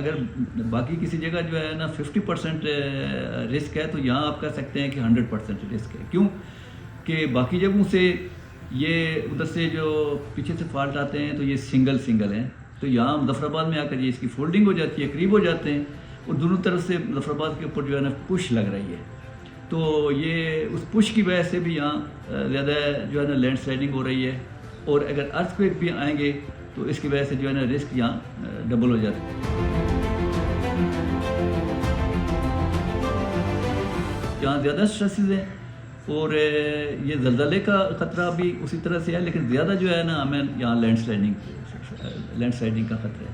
अगर बाकी किसी जगह जो है ना 50% रिस्क है, तो यहाँ आप कह सकते हैं कि 100% रिस्क है। क्यों कि बाकी जगहों से ये उधर से जो पीछे से फॉल्ट आते हैं तो ये सिंगल हैं, तो यहाँ मुजफ्फराबाद में आकर ये इसकी फोल्डिंग हो जाती है, करीब हो जाते हैं, और दोनों तरफ से मुजफ्फराबाद के ऊपर जो है ना पुश लग रही है। तो ये उस पुश की वजह से भी यहाँ ज़्यादा जो है ना लैंड स्लाइडिंग हो रही है, और अगर अर्थक्वेक भी आएंगे तो इसकी वजह से जो है ना रिस्क यहाँ डबल हो जाता है। यहाँ ज़्यादा स्ट्रेसेस हैं, और ये ज़लज़ले का ख़तरा भी उसी तरह से है, लेकिन ज़्यादा जो है ना हमें यहाँ लैंड स्लाइडिंग का ख़तरा है,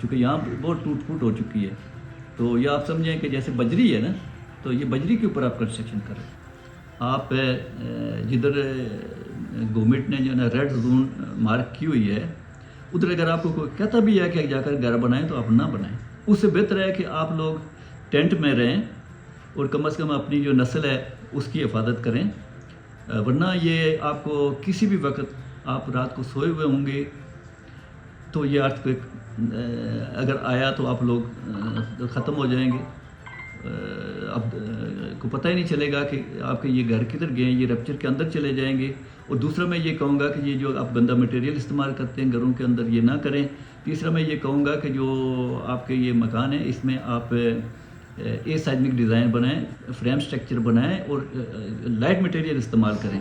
क्योंकि यहाँ बहुत टूट फूट हो चुकी है। तो ये आप समझें कि जैसे बजरी है ना, तो ये बजरी के ऊपर आप कंस्ट्रक्शन करें। आप जिधर गवर्नमेंट ने जो है ना रेड जोन मार्क की हुई है, उधर अगर आपको कोई कहता भी है कि जाकर घर बनाएं, तो आप ना बनाएं। उससे बेहतर है कि आप लोग टेंट में रहें और कम से कम अपनी जो नस्ल है उसकी हिफाजत करें, वरना ये आपको किसी भी वक्त आप रात को सोए हुए होंगे तो ये अर्थक्वेक अगर आया तो आप लोग ख़त्म हो जाएंगे। अब को पता ही नहीं चलेगा कि आपके ये घर किधर गए, ये रप्चर के अंदर चले जाएंगे। और दूसरा मैं ये कहूँगा कि ये जो आप गंदा मटेरियल इस्तेमाल करते हैं घरों के अंदर, ये ना करें। तीसरा मैं ये कहूँगा कि जो आपके ये मकान है इसमें आप एसाइमिक डिज़ाइन बनाएं, फ्रेम स्ट्रक्चर बनाएं और लाइट मटेरियल इस्तेमाल करें।